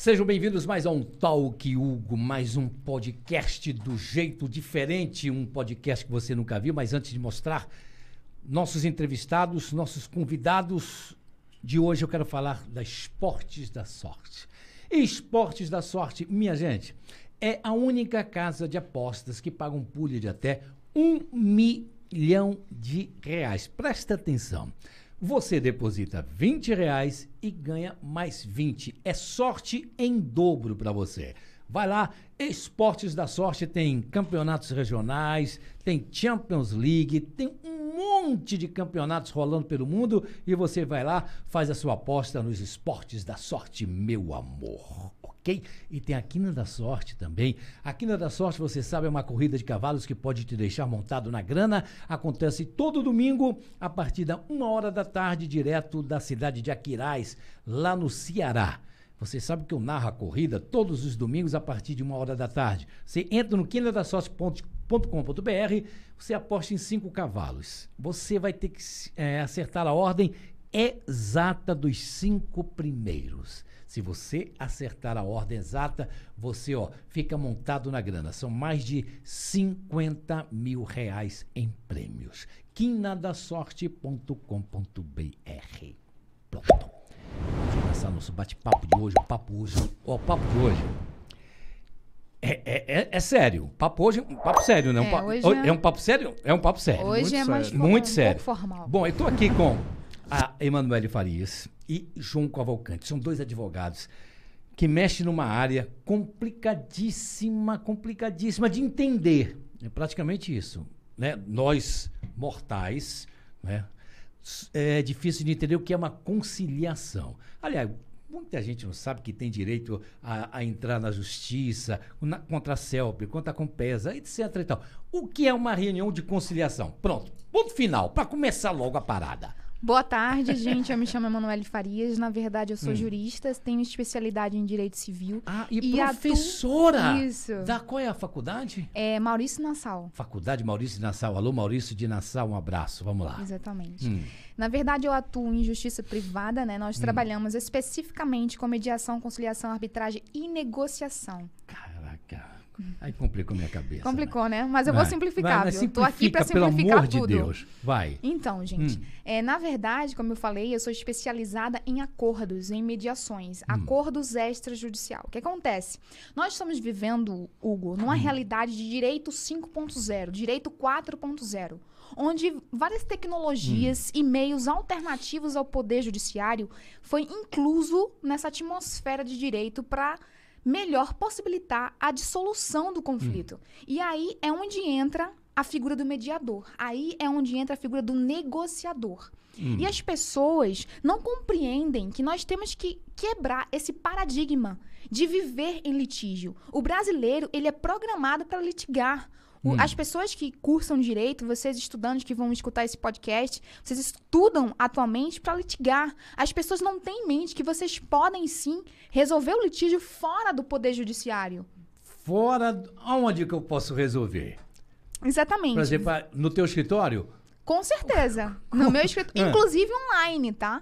Sejam bem-vindos mais a um Talk Hugo, mais um podcast do jeito diferente, um podcast que você nunca viu, mas antes de mostrar nossos entrevistados, nossos convidados de hoje, eu quero falar da Esportes da Sorte. Esportes da Sorte, minha gente, é a única casa de apostas que paga um pule de até R$1 milhão. Presta atenção. Você deposita R$20 e ganha mais 20. É sorte em dobro para você. Vai lá, Esportes da Sorte tem campeonatos regionais, tem Champions League, tem um monte de campeonatos rolando pelo mundo e você vai lá, faz a sua aposta nos Esportes da Sorte, meu amor. Ok? E tem a Quina da Sorte também. A Quina da Sorte, você sabe, é uma corrida de cavalos que pode te deixar montado na grana. Acontece todo domingo, a partir da 1h da tarde, direto da cidade de Aquiraz, lá no Ceará. Você sabe que eu narro a corrida todos os domingos a partir de 1h da tarde. Você entra no quinadasorte.com.br, você aposta em 5 cavalos. Você vai ter que acertar a ordem exata dos 5 primeiros. Se você acertar a ordem exata, você fica montado na grana. São mais de R$50 mil em prêmios. quinadasorte.com.br. Pronto. Vamos começar nosso bate-papo de hoje. O papo de hoje é sério. O papo hoje é um papo sério, né? É um papo sério? É um papo sério. Hoje é mais muito sério. Pouco formal. Bom, eu estou aqui com a Emanuele Farias e João Cavalcante. São 2 advogados que mexem numa área complicadíssima de entender. É praticamente isso, né? Nós, mortais, né? É difícil de entender o que é uma conciliação. Aliás, muita gente não sabe que tem direito a entrar na justiça, contra a CELP, contra a Compesa, etc. e tal. O que é uma reunião de conciliação? Pronto, ponto final, para começar logo a parada. Boa tarde, gente. Eu me chamo Emanuele Farias. Na verdade, eu sou jurista, tenho especialidade em Direito Civil. E professora! Isso. Qual é a faculdade? É Maurício Nassau. Faculdade Maurício de Nassau. Alô, Maurício de Nassau, um abraço. Vamos lá. Exatamente. Na verdade, eu atuo em justiça privada, né? Nós trabalhamos especificamente com mediação, conciliação, arbitragem e negociação. Caraca. Aí complicou minha cabeça. Complicou, né? Mas eu vou simplificar, viu? Estou aqui para simplificar tudo. Pelo amor de Deus. Vai. Então, gente, na verdade, como eu falei, eu sou especializada em acordos, em mediações, acordos extrajudicial. O que acontece? Nós estamos vivendo, Hugo, numa realidade de direito 5.0, direito 4.0, onde várias tecnologias e meios alternativos ao poder judiciário foi incluso nessa atmosfera de direito para melhor possibilitar a dissolução do conflito. E aí é onde entra a figura do mediador. Aí é onde entra a figura do negociador. E as pessoas não compreendem que nós temos que quebrar esse paradigma de viver em litígio. O brasileiro, ele é programado para litigar. As pessoas que cursam direito, vocês estudantes que vão escutar esse podcast, vocês estudam atualmente para litigar. As pessoas não têm em mente que vocês podem sim resolver o litígio fora do poder judiciário. Fora? Aonde que eu posso resolver? Exatamente. Por exemplo, no teu escritório? Com certeza. No meu escritório, inclusive online, tá?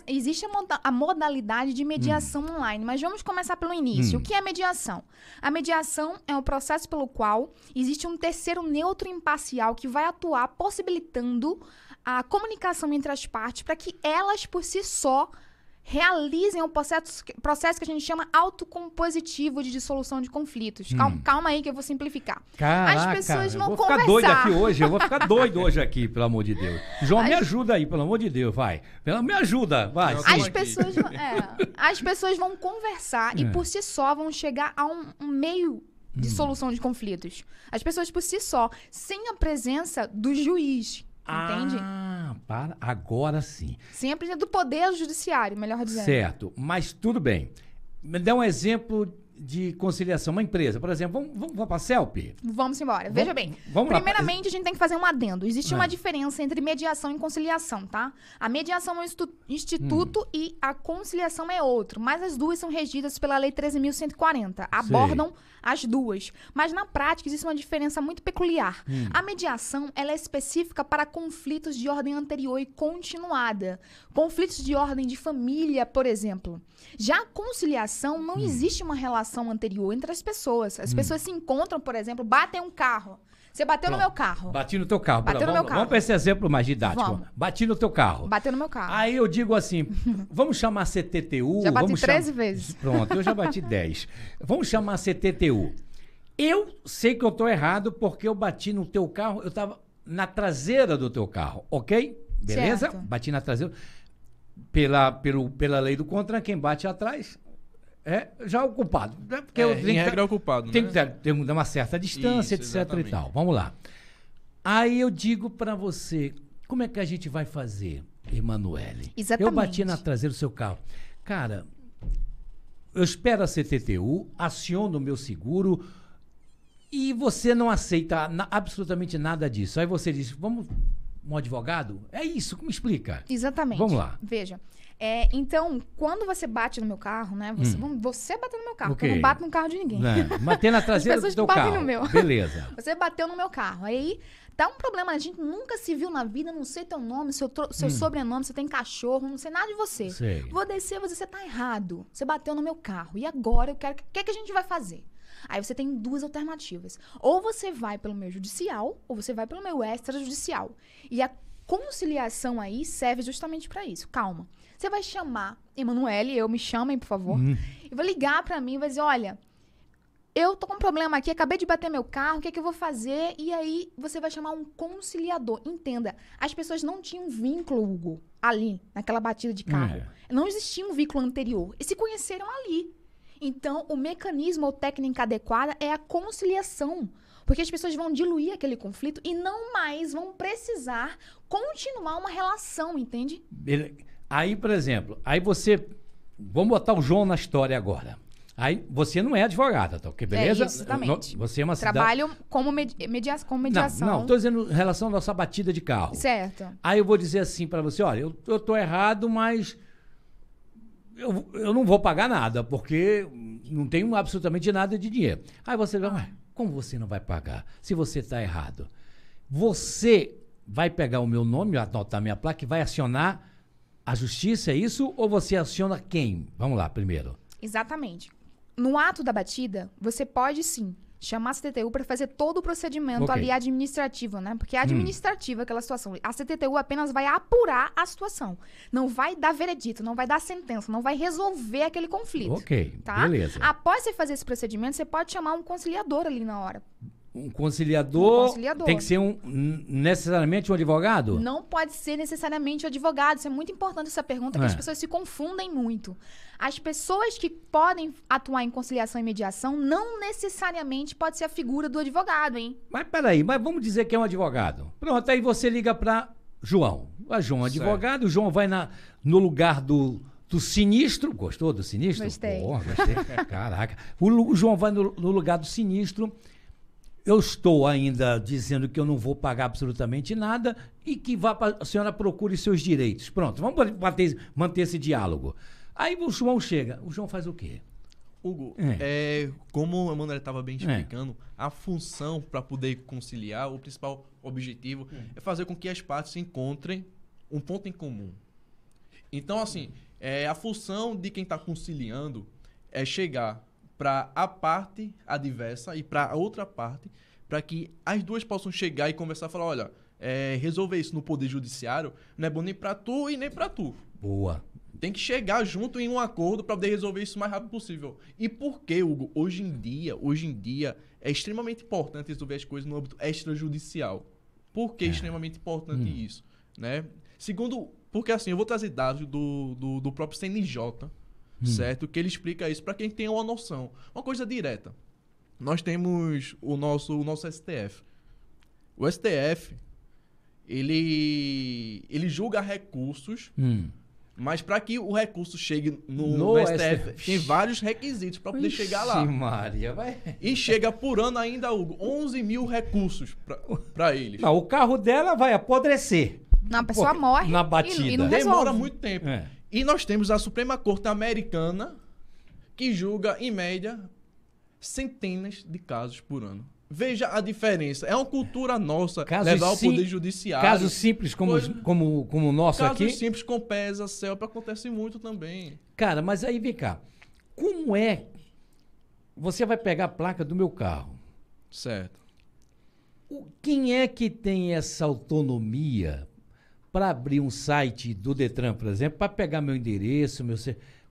Existe a modalidade de mediação online, mas vamos começar pelo início. O que é mediação? A mediação é o processo pelo qual existe um terceiro neutro imparcial que vai atuar possibilitando a comunicação entre as partes para que elas, por si só, realizem um processo que a gente chama autocompositivo de dissolução de conflitos. Calma aí que eu vou simplificar. Caraca, as pessoas vão eu vou ficar doido aqui hoje, eu vou ficar doido hoje aqui, pelo amor de Deus. João, me ajuda aí, pelo amor de Deus, vai. Me ajuda, vai. As pessoas vão conversar e por si só vão chegar a um meio de solução de conflitos. As pessoas por si só, sem a presença do juiz. Entende? Agora sim. Sempre do poder judiciário, melhor dizendo. Certo, mas tudo bem. Me dá um exemplo de conciliação, uma empresa, por exemplo, vamos para a CELP? Vamos embora. Veja bem. Vamos lá. Primeiramente, a gente tem que fazer um adendo. Existe uma diferença entre mediação e conciliação, tá? A mediação é um instituto e a conciliação é outro. Mas as duas são regidas pela Lei 13.140. Abordam as duas. Mas na prática, existe uma diferença muito peculiar. A mediação, ela é específica para conflitos de ordem anterior e continuada. Conflitos de ordem de família, por exemplo. Já a conciliação, não existe uma relação anterior entre as pessoas. As pessoas se encontram, por exemplo, batem um carro. Você bateu no meu carro. Bati no teu carro. Bateu no meu carro. Vamos para esse exemplo mais didático. Vamos. Bati no teu carro. Bateu no meu carro. Aí eu digo assim, vamos chamar CTTU. Já bati vamos 13 vezes. Pronto, eu já bati 10. Vamos chamar CTTU. Eu sei que eu estou errado porque eu bati no teu carro, eu estava na traseira do teu carro, ok? Beleza? Certo. Bati na traseira. Pela lei do CONTRAN, quem bate atrás é já o culpado. Né? Porque Em regra é o culpado, tem né? que ter uma certa distância, Isso, etc. e exatamente. tal. Vamos lá. Aí eu digo para você, como é que a gente vai fazer, Emanuele? Exatamente. Eu bati na traseira do seu carro. Cara, eu espero a CTTU, aciono o meu seguro e você não aceita absolutamente nada disso. Aí você diz, vamos um advogado? É isso, me explica. Exatamente. Vamos lá. Veja. Então, quando você bate no meu carro, né? Você bateu no meu carro, porque eu Ok. não bato no carro de ninguém. Bater na traseira As pessoas do teu que batem carro. no meu. Beleza. Você bateu no meu carro. Aí dá um problema. A gente nunca se viu na vida, não sei teu nome, seu sobrenome, você tem cachorro, não sei nada de você. Sei. Vou descer, você tá errado. Você bateu no meu carro. E agora o que é que a gente vai fazer? Aí você tem duas alternativas. Ou você vai pelo meu judicial, ou você vai pelo meu extrajudicial. E a conciliação aí serve justamente para isso. Calma. Você vai chamar Emanuele, me chamem, por favor, e vai ligar para mim e vai dizer, olha, eu tô com um problema aqui, acabei de bater meu carro, o que é que eu vou fazer? E aí você vai chamar um conciliador. Entenda, as pessoas não tinham vínculo, Hugo, ali, naquela batida de carro. Não existia um vínculo anterior. E se conheceram ali. Então, o mecanismo ou técnica adequada é a conciliação. Porque as pessoas vão diluir aquele conflito e não mais vão precisar continuar uma relação, entende? Aí, por exemplo, vamos botar o João na história agora. Aí você não é advogada, tá? Ok, beleza? É, exatamente. Você é uma Trabalho como mediação. Não, estou dizendo em relação à nossa batida de carro. Certo. Aí eu vou dizer assim para você, olha, eu tô errado, mas eu não vou pagar nada, porque não tenho absolutamente nada de dinheiro. Aí você vai, ué, como você não vai pagar? Se você está errado. Você vai pegar o meu nome, anotar minha placa e vai acionar a justiça, é isso? Ou você aciona quem? Vamos lá, primeiro. Exatamente. No ato da batida, você pode sim chamar a CTTU para fazer todo o procedimento ali administrativo, né? Porque é administrativa aquela situação. A CTTU apenas vai apurar a situação. Não vai dar veredito, não vai dar sentença, não vai resolver aquele conflito. Ok, tá? beleza. Após você fazer esse procedimento, você pode chamar um conciliador ali na hora. Um conciliador, tem que ser necessariamente um advogado? Não pode ser necessariamente o advogado. Isso é muito importante essa pergunta, que as pessoas se confundem muito. As pessoas que podem atuar em conciliação e mediação não necessariamente pode ser a figura do advogado, hein? Mas peraí, vamos dizer que é um advogado. Pronto, aí você liga para João. João é um advogado, o João vai no lugar do sinistro. Gostou do sinistro? Gostei. Pô, gostei. Caraca. O João vai no lugar do sinistro. Eu estou ainda dizendo que eu não vou pagar absolutamente nada e que a senhora procure seus direitos. Pronto, vamos manter esse diálogo. Aí o João chega. O João faz o quê? Hugo, como o Emanuele estava bem explicando, a função para poder conciliar, o principal objetivo é fazer com que as partes encontrem um ponto em comum. Então, assim, a função de quem está conciliando é chegar para a parte adversa e para a outra parte, para que as duas possam chegar e conversar e falar, olha, resolver isso no Poder Judiciário não é bom nem para tu e nem para tu. Boa. Tem que chegar junto em um acordo para poder resolver isso o mais rápido possível. E por que, Hugo? Hoje em dia, é extremamente importante resolver as coisas no âmbito extrajudicial. Por que é extremamente importante isso? Né? Segundo, porque assim, eu vou trazer dados do próprio CNJ, certo? Que ele explica isso para quem tem uma noção. Uma coisa direta. Nós temos o nosso STF. O STF, ele julga recursos Mas para que o recurso chegue no STF, tem vários requisitos para poder chegar lá. Maria, vai. E chega por ano ainda, Hugo, 11 mil recursos para eles. Não, o carro dela vai apodrecer. Não, a pessoa morre na batida. e não Demora resolve. muito tempo. E nós temos a Suprema Corte Americana, que julga, em média, centenas de casos por ano. Veja a diferença. É uma cultura nossa levar ao Poder Judiciário. Casos simples como o nosso casos aqui? Casos simples com PESA, CELP, acontece muito também. Cara, mas aí vem cá. Como é... Você vai pegar a placa do meu carro. Certo. Quem é que tem essa autonomia para abrir um site do Detran, por exemplo, para pegar meu endereço,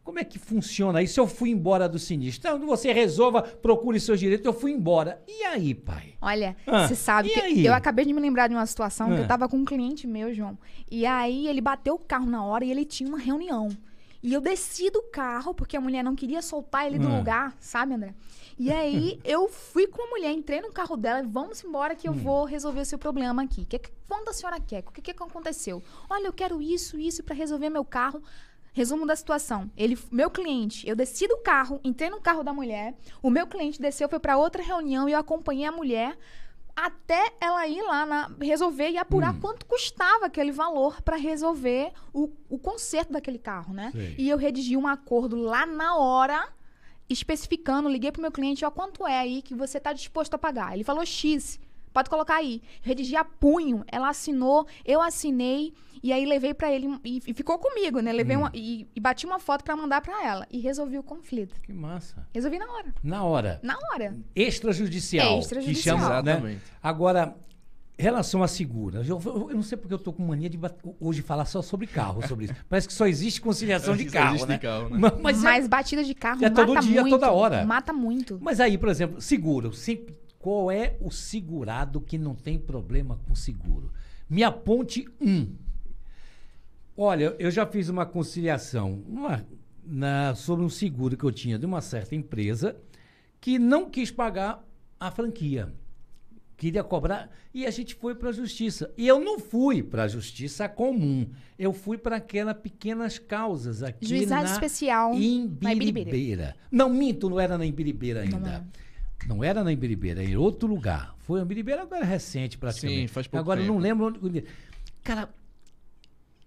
Como é que funciona isso? Eu fui embora do sinistro. Então, você resolva, procure seus direitos, eu fui embora. E aí, pai? Olha, você sabe que aí? Eu acabei de me lembrar de uma situação que eu tava com um cliente meu, João. E aí ele bateu o carro na hora e ele tinha uma reunião. E eu desci do carro, porque a mulher não queria soltar ele do lugar, sabe, André? E aí eu fui com a mulher, entrei no carro dela e vamos embora que eu vou resolver o seu problema aqui. Quanto a senhora quer? O que aconteceu? Olha, eu quero isso para resolver meu carro. Resumo da situação. Meu cliente, eu desci do carro, entrei no carro da mulher, o meu cliente desceu, foi para outra reunião e eu acompanhei a mulher até ela ir lá resolver e apurar quanto custava aquele valor para resolver o conserto daquele carro, né? Sei. E eu redigi um acordo lá na hora, especificando, liguei pro meu cliente, ó, quanto é aí que você tá disposto a pagar? Ele falou X. Pode colocar aí. Redigi a punho, ela assinou, eu assinei, e aí levei pra ele, e ficou comigo, né? Levei e bati uma foto pra mandar pra ela. E resolvi o conflito. Que massa. Resolvi na hora. Na hora. Na hora. Extrajudicial. Extrajudicial. Que chama, Exatamente. Né? Agora, relação à segura. Eu não sei porque eu tô com mania de hoje falar só sobre carro, sobre isso. Parece que só existe conciliação de carro, né? Mas batida de carro é mata todo dia, muito. toda hora. Mata muito. Mas aí, por exemplo, seguro. Qual é o segurado que não tem problema com seguro? Me aponte um. Olha, eu já fiz uma conciliação sobre um seguro que eu tinha de uma certa empresa que não quis pagar a franquia. Queria cobrar e a gente foi para a justiça. E eu não fui para a justiça comum. Eu fui para aquelas pequenas causas aqui Juizado especial em Biribeira. Não, minto, não era na Imbiribeira ainda. Não era na Imbiribeira, era em outro lugar. Foi a Imbiribeira, agora é recente praticamente. Sim, faz pouco agora tempo. Eu não lembro onde. Cara,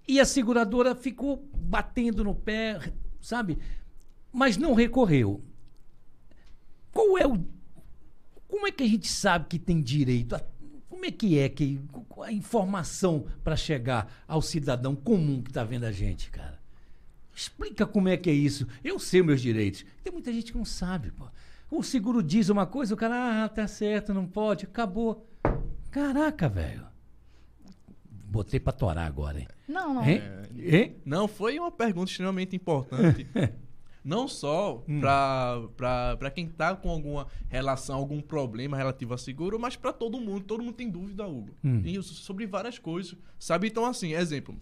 e a seguradora ficou batendo no pé, sabe? Mas não recorreu. Como é que a gente sabe que tem direito? Como é que a informação para chegar ao cidadão comum que está vendo a gente, cara? Explica como é que é isso. Eu sei meus direitos. Tem muita gente que não sabe, pô. O seguro diz uma coisa, o cara, tá certo, não pode, acabou. Caraca, velho. Botei pra torar agora, hein? Não. Hein? Não, foi uma pergunta extremamente importante. Não só para quem tá com alguma relação, algum problema relativo a seguro, mas para todo mundo. Todo mundo tem dúvida, Hugo. Sobre várias coisas. Sabe? Então, assim, exemplo.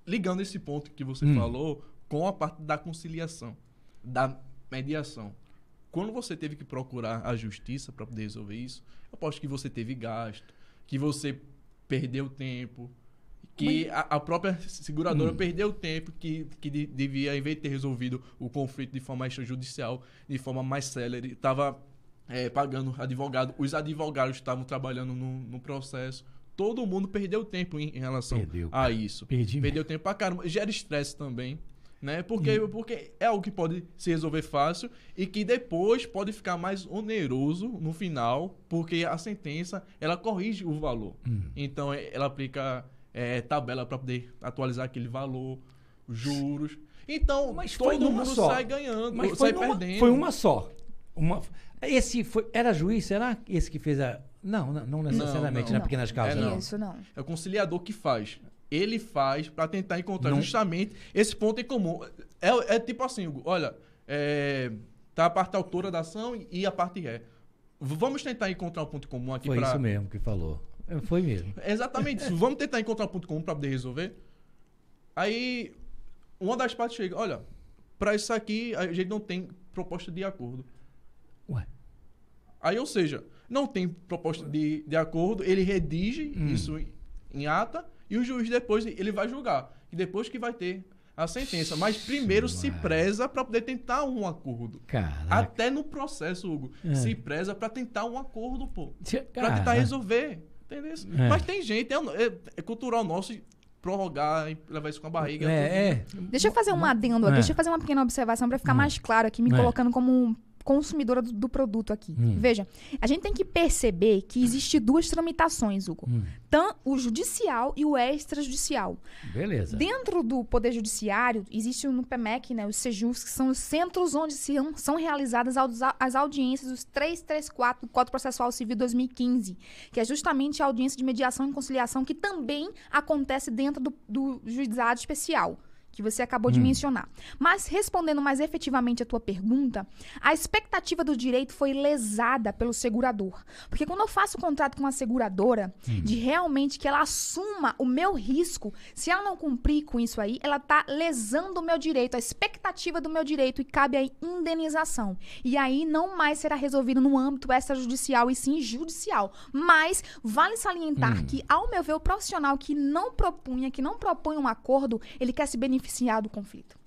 Ligando esse ponto que você falou com a parte da conciliação, da mediação. Quando você teve que procurar a justiça para poder resolver isso, eu aposto que você teve gasto, que você perdeu tempo, que a própria seguradora perdeu tempo, que devia, em vez de ter resolvido o conflito de forma extrajudicial, de forma mais célere, estava pagando advogado. Os advogados estavam trabalhando no processo. Todo mundo perdeu tempo em relação a isso. Perdeu tempo pra caramba. Gera estresse também. Né? Porque é algo que pode se resolver fácil e que depois pode ficar mais oneroso no final, porque a sentença ela corrige o valor. Então ela aplica tabela para poder atualizar aquele valor, juros. Então todo mundo sai ganhando, mas sai perdendo. Foi uma só. Era juiz, será? Esse que fez a... Não necessariamente nas pequenas causas. Não. Isso não. É o conciliador que faz. Ele faz para tentar encontrar justamente esse ponto em comum. É tipo assim, Hugo, olha, tá a parte autora da ação e a parte ré. Vamos tentar encontrar um ponto comum aqui. Foi isso mesmo que falou. Foi mesmo. Exatamente isso. Vamos tentar encontrar um ponto comum para poder resolver. Aí, uma das partes chega, olha, para isso aqui a gente não tem proposta de acordo. Ué? Aí, ou seja, não tem proposta de acordo, ele redige isso em ata e o juiz depois ele vai julgar. E depois que vai ter a sentença. Mas primeiro se preza para poder tentar um acordo. Caraca. Até no processo, Hugo, se preza para tentar um acordo, pô. Para tentar resolver. Entendeu? Mas tem gente, é cultural nosso prorrogar e levar isso com a barriga. Deixa eu fazer um adendo aqui, deixa eu fazer uma pequena observação para ficar mais claro aqui, me colocando como consumidora do produto aqui. Veja, a gente tem que perceber que existe duas tramitações, Hugo. O judicial e o extrajudicial. Beleza. Dentro do Poder Judiciário, existe no PEMEC, né, os SEJUs, que são os centros onde são realizadas as audiências dos 334 do Código Processual Civil 2015, que é justamente a audiência de mediação e conciliação, que também acontece dentro do juizado especial, que você acabou de mencionar. Mas, respondendo mais efetivamente a tua pergunta, a expectativa do direito foi lesada pelo segurador. Porque quando eu faço contrato com uma seguradora, de realmente que ela assuma o meu risco, se ela não cumprir com isso aí, ela está lesando o meu direito, a expectativa do meu direito, e cabe a indenização. E aí não mais será resolvido no âmbito extrajudicial e sim judicial. Mas vale salientar que, ao meu ver, o profissional que não propõe um acordo, ele quer se beneficiar do conflito.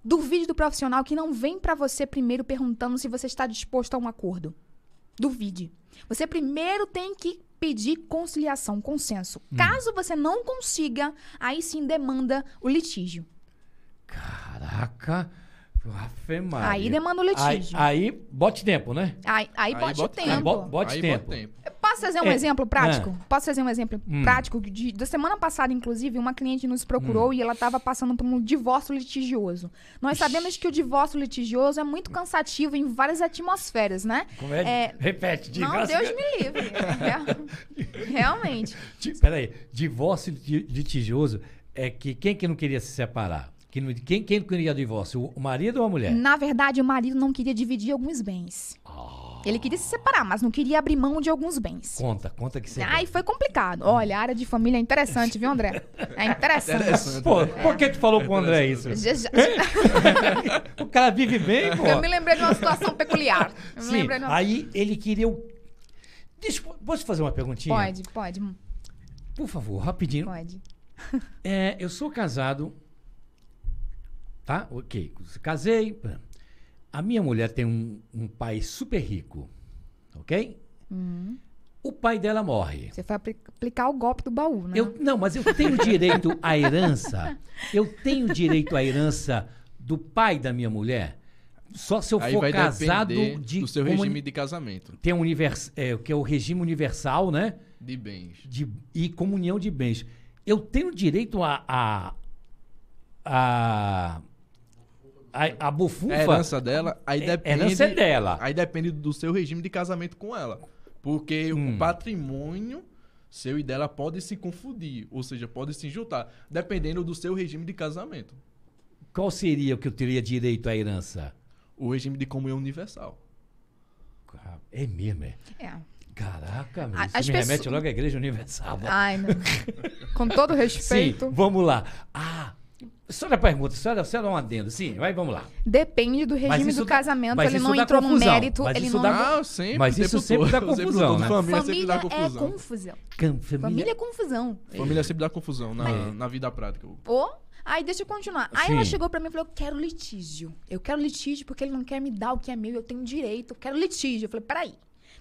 Duvide do profissional que não vem para você primeiro perguntando se você está disposto a um acordo. Duvide. Você primeiro tem que pedir conciliação, consenso. Caso você não consiga, aí sim demanda o litígio. Caraca. Aí demanda o litígio. Aí bote tempo, né? Aí bote tempo. Bote tempo. Posso fazer um exemplo prático? Posso fazer um exemplo prático? Da semana passada, inclusive, uma cliente nos procurou e ela estava passando por um divórcio litigioso. Nós sabemos que o divórcio litigioso é muito cansativo em várias atmosferas, né? Como é? Repete. Não, Deus me livre. Realmente. Peraí. Divórcio litigioso é que quem que não queria se separar? Quem queria divórcio? O marido ou a mulher? Na verdade, o marido não queria dividir alguns bens. Ele queria se separar, mas não queria abrir mão de alguns bens. Conta que você... Aí foi complicado. Olha, a área de família é interessante, viu, André? É interessante. Pô, por que tu falou pro André isso? O cara vive bem, pô. Eu me lembrei de uma situação peculiar. Sim, aí ele queria... Posso fazer uma perguntinha? Pode. Por favor, rapidinho. Pode. Eu sou casado... Tá? Ok. Casei. A minha mulher tem um pai super rico. Ok? O pai dela morre. Você foi aplicar o golpe do baú, né? Não, mas eu tenho direito à herança. Eu tenho direito à herança do pai da minha mulher. Só se eu for casado do seu regime de casamento. Tem que é o regime universal, né? De bens. E comunhão de bens. Eu tenho direito a bufufa... A herança dela, aí depende... herança é dela. Aí depende do seu regime de casamento com ela. Porque o patrimônio seu e dela pode se confundir. Ou seja, pode se juntar. Dependendo do seu regime de casamento. Qual seria o que eu teria direito à herança? O regime de comunhão universal. É mesmo, é? Caraca, isso me remete logo à Igreja Universal. Ai, não. Com todo respeito. Sim, vamos lá. Só a pergunta, só dá um adendo. Sim, vamos lá. Depende do regime do casamento, ele não entrou no mérito. Mas isso sempre dá confusão, né? Família é confusão. Família é confusão. Família sempre dá confusão na vida prática. Aí deixa eu continuar. Aí ela chegou pra mim e falou, eu quero litígio. Eu quero litígio porque ele não quer me dar o que é meu, eu tenho direito, eu quero litígio. Eu falei, peraí.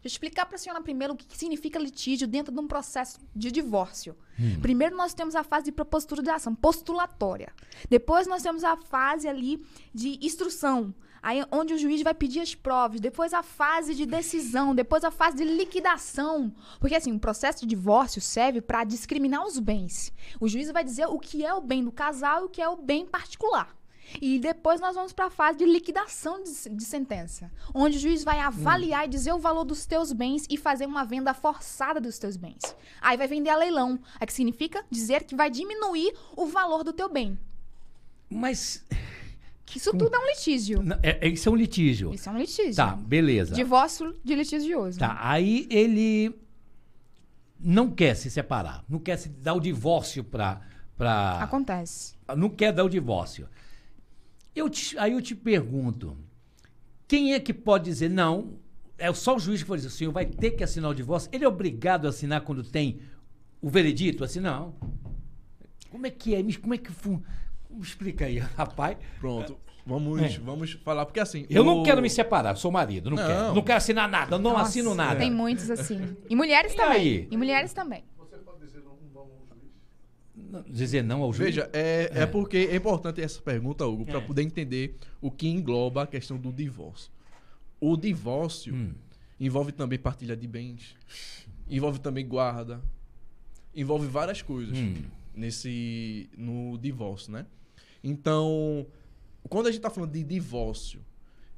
Deixa eu explicar para a senhora primeiro o que significa litígio dentro de um processo de divórcio. Primeiro nós temos a fase de propositura de ação, postulatória. Depois nós temos a fase ali de instrução, aí onde o juiz vai pedir as provas. Depois a fase de decisão, depois a fase de liquidação. Porque assim, o processo de divórcio serve para discriminar os bens. O juiz vai dizer o que é o bem do casal e o que é o bem particular. E depois nós vamos para a fase de liquidação de sentença, onde o juiz vai avaliar e dizer o valor dos teus bens e fazer uma venda forçada dos teus bens. Aí vai vender a leilão, o que significa dizer que vai diminuir o valor do teu bem. Mas... Isso tudo é um litígio. Isso é um litígio. Isso é um litígio. Tá, beleza. Divórcio de litigioso. Tá, aí ele não quer se separar, não quer se dar o divórcio pra... Acontece. Não quer dar o divórcio. Aí eu te pergunto, quem é que pode dizer, não, é só o juiz que pode dizer, o senhor vai ter que assinar o divórcio? Ele é obrigado a assinar quando tem o veredito, assim, não. Como é que é? Como é que explica aí, rapaz. Pronto. Vamos falar, porque assim... Eu não quero me separar, sou marido, não quero. Não quero assinar nada, não assino nada. Tem muitos assim. E mulheres também. Aí? E mulheres também. Você pode dizer não ao juiz? Dizer não ao juiz? Veja, é porque é importante essa pergunta, Hugo, para poder entender o que engloba a questão do divórcio. O divórcio envolve também partilha de bens, envolve também guarda, envolve várias coisas no divórcio, né? Então, quando a gente está falando de divórcio,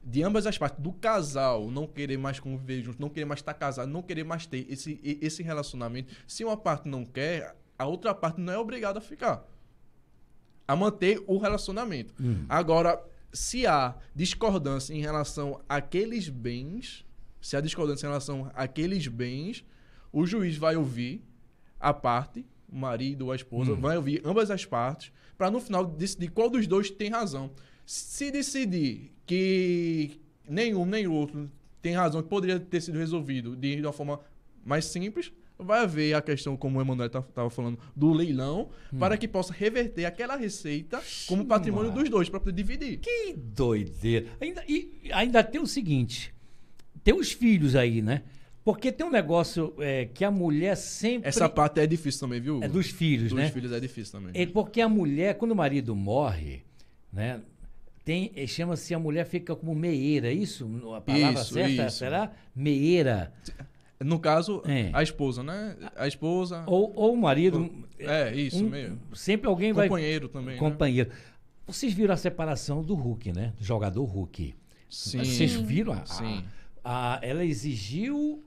de ambas as partes, do casal não querer mais conviver junto, não querer mais estar casado, não querer mais ter esse relacionamento, se uma parte não quer, a outra parte não é obrigada a ficar, a manter o relacionamento. Agora, se há discordância em relação àqueles bens, o juiz vai ouvir a parte, o marido ou a esposa, vai ouvir ambas as partes, para no final decidir qual dos dois tem razão. Se decidir que nenhum nem outro tem razão, que poderia ter sido resolvido de uma forma mais simples, vai haver a questão, como o Emanuel estava falando, do leilão, para que possa reverter aquela receita como patrimônio dos dois, para poder dividir. Que doideira. Ainda tem o seguinte, tem os filhos aí, né? Porque tem um negócio que a mulher sempre... Essa parte é difícil também, viu, Hugo? É dos filhos, né? Dos filhos é difícil também. É porque a mulher, quando o marido morre, né? Chama-se a mulher fica como meeira, isso? A palavra certa será? Meeira. No caso, a esposa, né? A esposa... Ou o marido... isso mesmo. Sempre alguém Companheiro também, Companheiro. Né? Vocês viram a separação do Hulk, né? Do jogador Hulk. Sim. Vocês viram? Sim. Ela exigiu...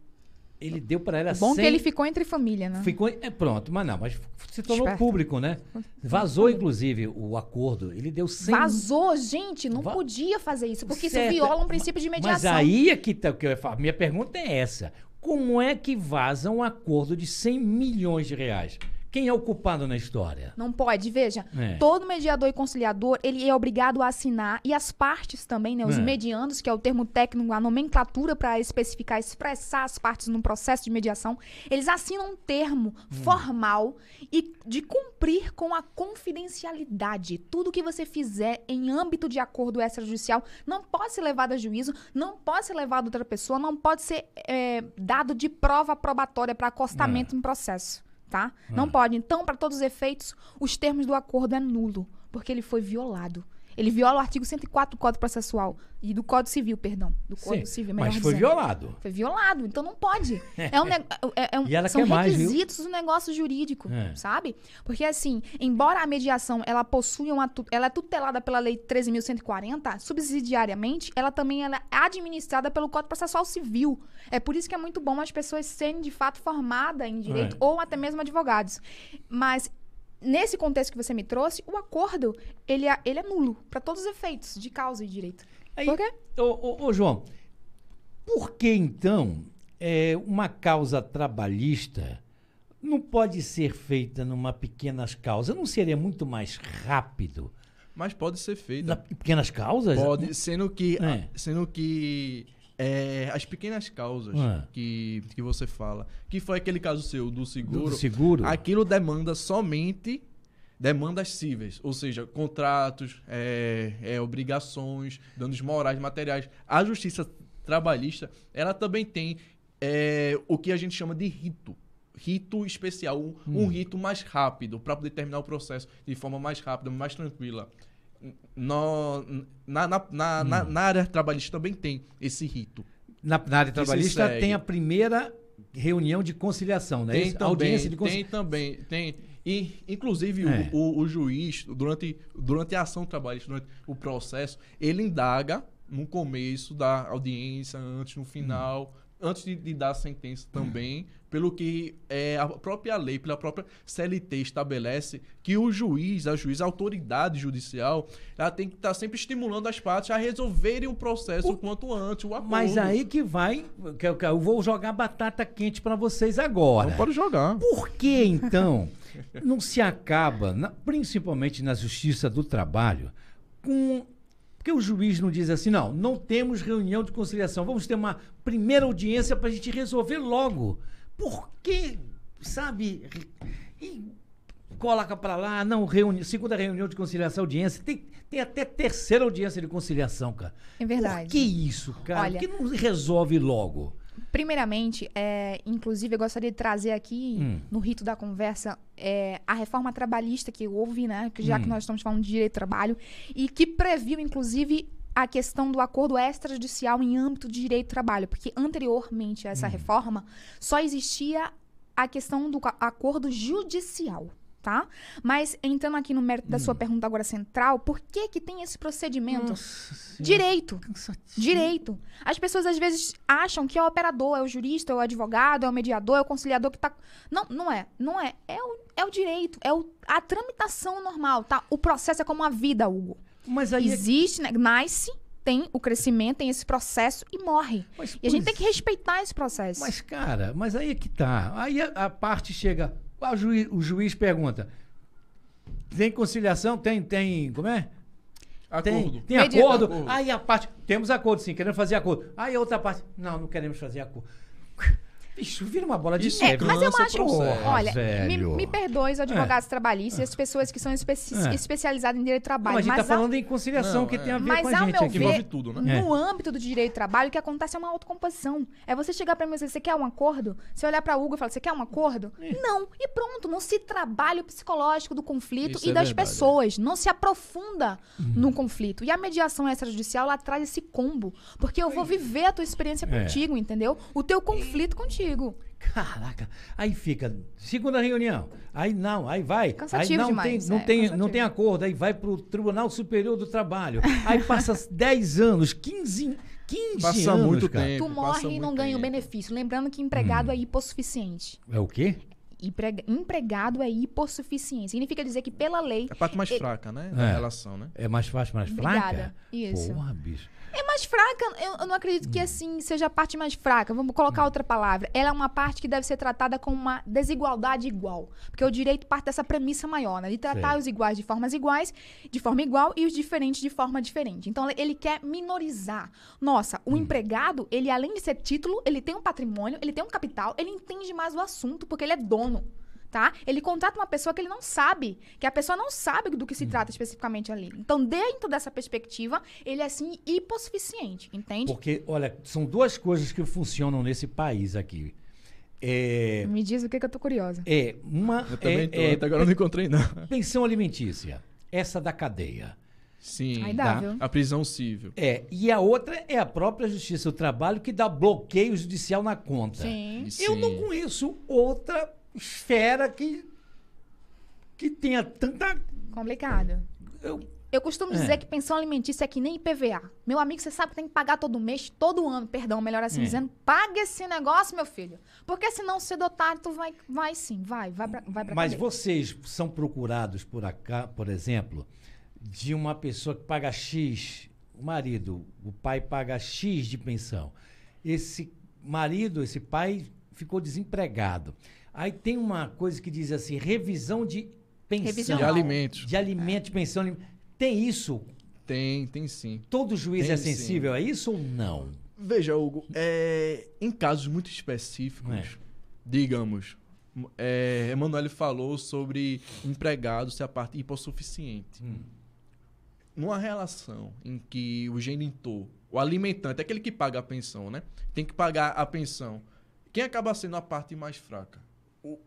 Ele deu para ela Bom que ele ficou entre família, né? Ficou... Pronto, mas se tornou público, né? Vazou, inclusive, o acordo. Ele deu 100... Vazou, gente, não podia fazer isso, porque isso viola um princípio de mediação. Mas aí é que tá o que eu ia falar. Minha pergunta é essa. Como é que vaza um acordo de 100 milhões de reais? Quem é o culpado na história? Não pode, veja. Todo mediador e conciliador, ele é obrigado a assinar, e as partes também, né? Os mediandos, que é o termo técnico, a nomenclatura para expressar as partes num processo de mediação, eles assinam um termo formal e de cumprir com a confidencialidade. Tudo que você fizer em âmbito de acordo extrajudicial não pode ser levado a juízo, não pode ser levado a outra pessoa, não pode ser dado de prova probatória para acostamento em processo. Tá? Não pode. Então, para todos os efeitos, os termos do acordo é nulo, porque ele foi violado. Ele viola o artigo 104 do Código Processual e do Código Civil, perdão. Do Código Civil, melhor mas foi dizendo. violado. Foi violado, então não pode. E ela são quer mais, requisitos do negócio jurídico, sabe? Porque assim, embora a mediação ela possui ela é tutelada pela Lei 13.140, subsidiariamente, ela também é administrada pelo Código Processual Civil. É por isso que é muito bom as pessoas serem de fato formadas em direito ou até mesmo advogados. Mas nesse contexto que você me trouxe, o acordo, ele é nulo para todos os efeitos de causa e direito. Por quê? Ô, João, por que então uma causa trabalhista não pode ser feita numa pequenas causas? Não seria muito mais rápido? Mas pode ser feita. Pequenas causas? Pode, sendo que as pequenas causas que você fala, que foi aquele caso seu do seguro, aquilo demanda somente demandas cíveis, ou seja, contratos, obrigações, danos morais, materiais. A justiça trabalhista, ela também tem o que a gente chama de rito especial, um rito mais rápido, para poder terminar o processo de forma mais rápida, mais tranquila. Na área trabalhista também tem esse rito. Na área trabalhista tem a primeira reunião de conciliação, né? Tem também, audiência de conciliação. Tem. E, inclusive, o juiz, durante a ação trabalhista, durante o processo, ele indaga no começo da audiência, antes, no final, antes de dar a sentença também, pelo que a própria lei, pela própria CLT estabelece que o juiz, a autoridade judicial, ela tem que estar sempre estimulando as partes a resolverem o processo o quanto antes, o acordo. Mas aí que vai, eu vou jogar batata quente para vocês agora. Não pode jogar. Por que, então, não se acaba, principalmente na Justiça do Trabalho, porque o juiz não diz assim, não temos reunião de conciliação, vamos ter uma primeira audiência para a gente resolver logo. Por que sabe, e coloca para lá, não, segunda reunião de conciliação, audiência, tem até terceira audiência de conciliação, cara. É verdade. Por que isso, cara? Olha, por que não resolve logo? Primeiramente, inclusive eu gostaria de trazer aqui, no rito da conversa, a reforma trabalhista que houve, né? Já que nós estamos falando de direito do trabalho, e que previu, inclusive, a questão do acordo extrajudicial em âmbito de direito do trabalho, porque anteriormente a essa reforma só existia a questão do acordo judicial. Tá? Mas entrando aqui no mérito da sua pergunta agora central, por que que tem esse procedimento? Direito. Direito. As pessoas às vezes acham que é o operador, é o jurista, é o advogado, é o mediador, é o conciliador que tá... Não é. É o direito, a tramitação normal, tá? O processo é como a vida, Hugo. Mas aí existe, né? Nasce, tem o crescimento, tem esse processo e morre. E a gente tem que respeitar esse processo. Mas, cara, aí é que tá. Aí a parte chega... O juiz pergunta, tem conciliação? Tem, como é? Acordo. Tem acordo? Aí a parte, temos acordo sim, queremos fazer acordo. Aí a outra parte, não queremos fazer acordo. Bicho, vira uma bola de neve. Mas eu acho, olha, velho. me perdoe os advogados trabalhistas e as pessoas que são especializadas em direito do trabalho. Mas a gente tá falando em conciliação, que tem a ver com a gente. Mas, ao meu ver, tudo, né? no âmbito do direito do trabalho, o que acontece é uma autocomposição. É você chegar pra mim e dizer, você quer um acordo? Você olhar pra Hugo e falar, você quer um acordo? Não. E pronto, não se trabalha o psicológico do conflito e das pessoas. Não se aprofunda no conflito. E a mediação extrajudicial, ela traz esse combo. Porque eu vou viver a tua experiência contigo, entendeu? O teu conflito contigo. Caraca, aí fica, segunda reunião, aí vai, cansativo aí não demais, não tem acordo, aí vai pro Tribunal Superior do Trabalho, aí passa 10 anos, 15 passa anos, muito cara. Tu morre e não ganha o benefício, lembrando que empregado é hipossuficiente. É o quê? Empregado é hipossuficiente. Significa dizer que pela lei... É a parte mais fraca, né? Da relação, né? É mais fácil, mais fraca? Obrigada. Isso. Porra, bicho. É mais fraca, eu não acredito que assim seja a parte mais fraca. Vamos colocar outra palavra. Ela é uma parte que deve ser tratada com uma desigualdade igual. Porque o direito parte dessa premissa maior, né? De tratar os iguais de forma igual e os diferentes de forma diferente. Então, ele quer minorizar. Nossa, o empregado, ele além de ser título, ele tem um patrimônio, ele tem um capital, ele entende mais o assunto, porque ele é dono. Tá? Ele contrata uma pessoa que ele não sabe, que a pessoa não sabe do que se trata especificamente ali. Então, dentro dessa perspectiva, ele é, assim, hipossuficiente, entende? Porque, olha, são duas coisas que funcionam nesse país aqui. Me diz o que eu tô curiosa. Eu também tô, até agora eu não encontrei, não. Pensão alimentícia, essa da cadeia. Sim, aí dá, viu? A prisão civil. E a outra é a própria Justiça do Trabalho, que dá bloqueio judicial na conta. Sim. Eu não conheço outra esfera que tenha tanta... Complicado. Eu costumo dizer que pensão alimentícia é que nem IPVA. Meu amigo, você sabe que tem que pagar todo mês, todo ano, perdão, melhor assim dizendo. Paga esse negócio, meu filho. Porque senão, cedo ou tarde, tu vai pra Mas cadeia. vocês são procurados por acá, por exemplo, de uma pessoa que paga X, o marido, o pai paga X de pensão. Esse marido, esse pai ficou desempregado. Aí tem uma coisa que diz assim, revisão de pensão. De alimentos. De alimentos, pensão. Tem isso? Tem sim. Todo juiz Tem, é sensível a isso ou não? Veja, Hugo, em casos muito específicos, digamos, Emanuele falou sobre empregado ser a parte hipossuficiente. Numa relação em que o genitor, o alimentante, aquele que paga a pensão, né? Tem que pagar a pensão. Quem acaba sendo a parte mais fraca?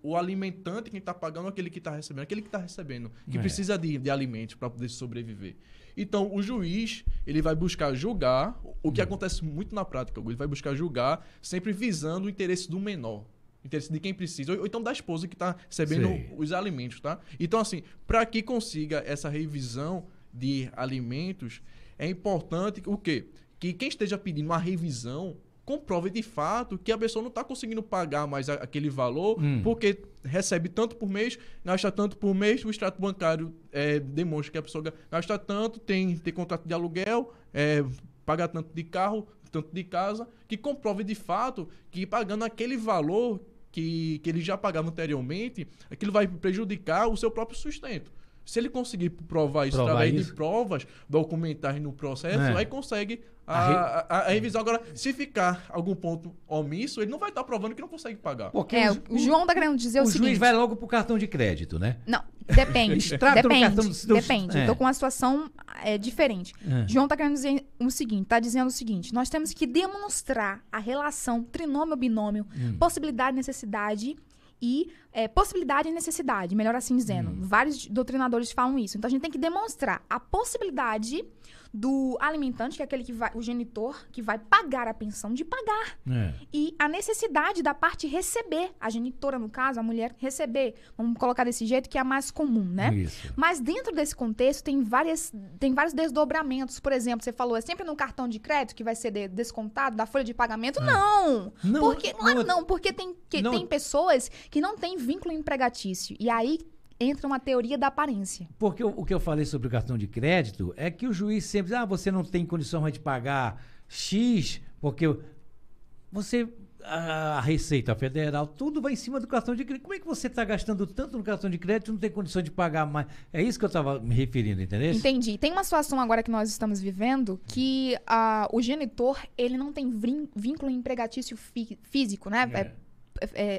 O alimentante, quem está pagando, aquele que está recebendo. Aquele que está recebendo, que precisa de alimentos para poder sobreviver. Então, o juiz, ele vai buscar julgar, o que acontece muito na prática, ele vai buscar julgar sempre visando o interesse do menor. O interesse de quem precisa. Ou então da esposa que está recebendo os alimentos, tá? Então, assim, para que consiga essa revisão de alimentos, é importante o quê? Que quem esteja pedindo uma revisão comprove de fato que a pessoa não está conseguindo pagar mais aquele valor porque recebe tanto por mês, gasta tanto por mês, o extrato bancário demonstra que a pessoa gasta tanto, tem contrato de aluguel, paga tanto de carro, tanto de casa, que comprove de fato que pagando aquele valor que ele já pagava anteriormente, aquilo vai prejudicar o seu próprio sustento. Se ele conseguir provar isso através de provas documentais no processo, aí consegue a revisão. Agora, se ficar algum ponto omisso, ele não vai estar provando que não consegue pagar. Porque o João tá querendo dizer o seguinte... O juiz vai logo pro cartão de crédito, né? Não, depende. Depende. É. Tô com uma situação diferente. João tá querendo dizer tá dizendo o seguinte, nós temos que demonstrar a relação trinômio-binômio, possibilidade, necessidade e possibilidade e necessidade, melhor assim dizendo. Vários doutrinadores falam isso. Então, a gente tem que demonstrar a possibilidade do alimentante, que é aquele o genitor, que vai pagar a pensão, de pagar. E a necessidade da parte receber, a genitora, no caso, a mulher receber. Vamos colocar desse jeito, que é a mais comum, né? Isso. Mas dentro desse contexto, tem vários desdobramentos. Por exemplo, você falou, é sempre no cartão de crédito que vai ser descontado da folha de pagamento? Não! Porque tem pessoas que não têm vínculo empregatício. E aí entra uma teoria da aparência. Porque o que eu falei sobre o cartão de crédito é que o juiz sempre diz, você não tem condição de pagar X, porque a Receita Federal, tudo vai em cima do cartão de crédito. Como é que você está gastando tanto no cartão de crédito e não tem condição de pagar mais? É isso que eu estava me referindo, entendeu? Entendi. Tem uma situação agora que nós estamos vivendo que o genitor, ele não tem vínculo empregatício físico, né?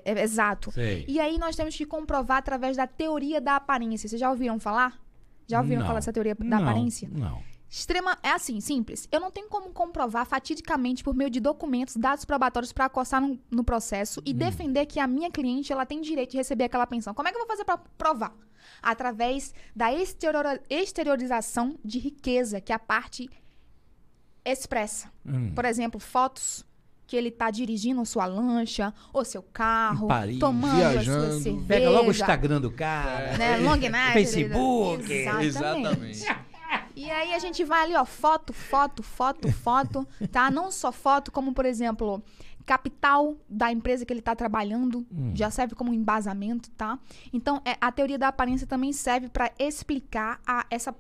Exato. Sei. E aí nós temos que comprovar através da teoria da aparência. Vocês já ouviram falar? Já ouviram falar dessa teoria da aparência? Não. É assim, simples. Eu não tenho como comprovar fatidicamente por meio de documentos, dados probatórios para acostar no processo e defender que a minha cliente ela tem direito de receber aquela pensão. Como é que eu vou fazer para provar? Através da exteriorização de riqueza que a parte expressa. Por exemplo, fotos que ele tá dirigindo sua lancha, ou seu carro, tomando viajando, a sua cerveja. Pega logo o Instagram do cara. Né? Long night. Facebook. Exatamente. E aí a gente vai ali, ó, foto, tá? Não só foto, como, por exemplo, capital da empresa que ele tá trabalhando, já serve como embasamento, tá? Então, a teoria da aparência também serve para explicar,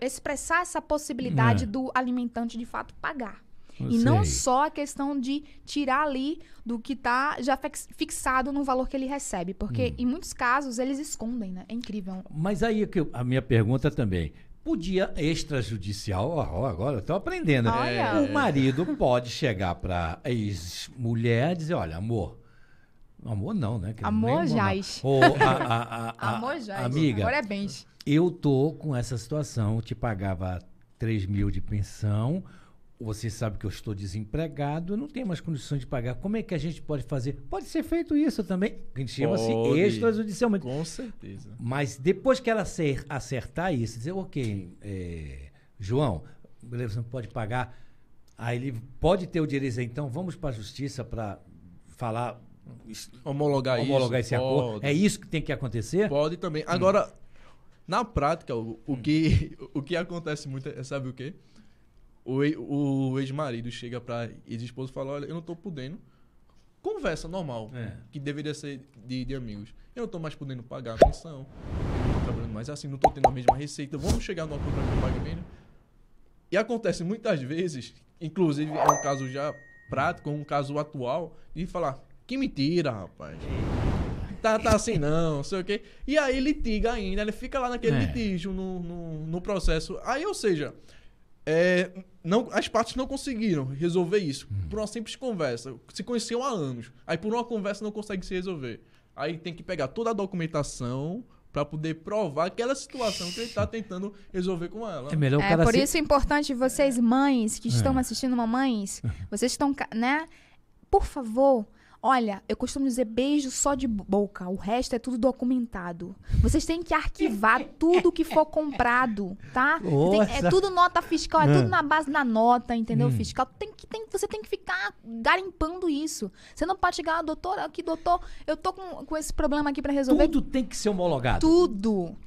expressar essa possibilidade do alimentante, de fato, pagar. E não só a questão de tirar ali do que tá já fixado no valor que ele recebe. Porque, em muitos casos, eles escondem, né? É incrível. Mas aí a minha pergunta também. Podia extrajudicial, agora eu tô aprendendo. O marido pode chegar pra ex-mulher e dizer, olha, amor não, né? Amor jaz. Amor jaz. Amiga, agora é bem. Eu tô com essa situação, eu te pagava 3.000 de pensão, você sabe que eu estou desempregado, eu não tenho mais condições de pagar. Como é que a gente pode fazer? Pode ser feito isso também. A gente chama-se extrajudicialmente. Com certeza. Mas depois que ela acertar isso, dizer, ok, João, beleza, você não pode pagar. Aí ele pode ter o direito, então vamos para a justiça para falar... Homologar esse acordo. É isso que tem que acontecer? Pode também. Agora, na prática, o que acontece muito é, sabe o quê? O ex-marido chega pra ex-esposa e fala, olha, eu não tô podendo. Conversa normal, que deveria ser de amigos. Eu não tô mais podendo pagar a pensão. Eu não tô trabalhando mais assim, não tô tendo a mesma receita. Vamos chegar no acordo para que eu pague menos. E acontece muitas vezes, inclusive é um caso já prático, um caso atual, de falar, que mentira, rapaz. Tá assim não sei o quê. E aí litiga ainda, ele fica lá naquele litígio, no processo. Aí, ou seja... as partes não conseguiram resolver isso por uma simples conversa. Se conheciam há anos. Aí por uma conversa não consegue se resolver. Aí tem que pegar toda a documentação para poder provar aquela situação que ele está tentando resolver com ela. É melhor o cara por isso é importante vocês mães que estão assistindo, mamães, vocês estão, né? Por favor, olha, eu costumo dizer beijo só de boca, o resto é tudo documentado. Vocês têm que arquivar tudo que for comprado, tá? É tudo nota fiscal, é tudo na base da nota, entendeu? Fiscal. Você tem que ficar garimpando isso. Você não pode chegar, doutor, eu tô com esse problema aqui pra resolver. Tudo tem que ser homologado. Tudo.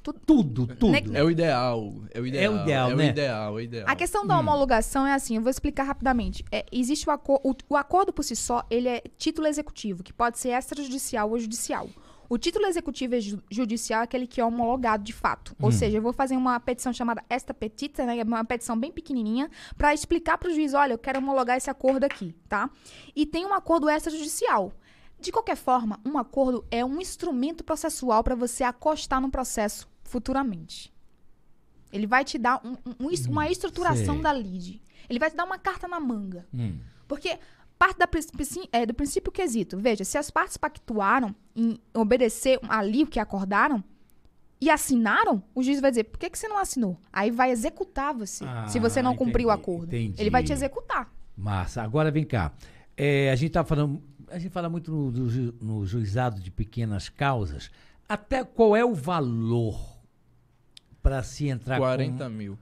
É o ideal. É o ideal. A questão da homologação é assim, eu vou explicar rapidamente. Existe o acordo por si só, ele é título executivo, que pode ser extrajudicial ou judicial. O título executivo judicial é aquele que é homologado de fato. Ou seja, eu vou fazer uma petição chamada esta petita, né? Uma petição bem pequenininha, para explicar para o juiz, olha, eu quero homologar esse acordo aqui, tá? E tem um acordo extrajudicial. De qualquer forma, um acordo é um instrumento processual para você acostar no processo futuramente. Ele vai te dar uma estruturação sei. da lide. Ele vai te dar uma carta na manga. Porque parte do princípio quesito. Veja, se as partes pactuaram em obedecer ali o que acordaram e assinaram, o juiz vai dizer, por que você não assinou? Aí vai executar você, se você não cumpriu o acordo. Entendi. Ele vai te executar. Massa. Agora vem cá. A gente fala muito no juizado de pequenas causas. Até qual é o valor para se entrar 40 mil.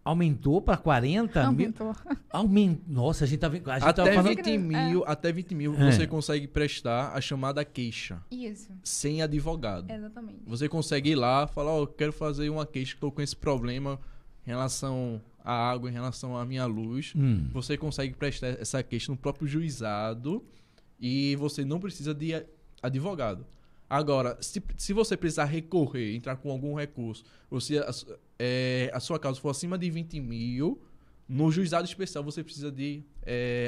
Aumentou para 40 Aumentou. mil? Nossa, a gente tá vendo. Até 20 mil você consegue prestar a chamada queixa. Isso. Sem advogado. Exatamente. Você consegue ir lá e falar, eu quero fazer uma queixa, estou com esse problema em relação à água, em relação à minha luz. Você consegue prestar essa queixa no próprio juizado e você não precisa de advogado. Agora, se você precisar recorrer, entrar com algum recurso, ou se a sua causa for acima de 20 mil, no juizado especial você precisa de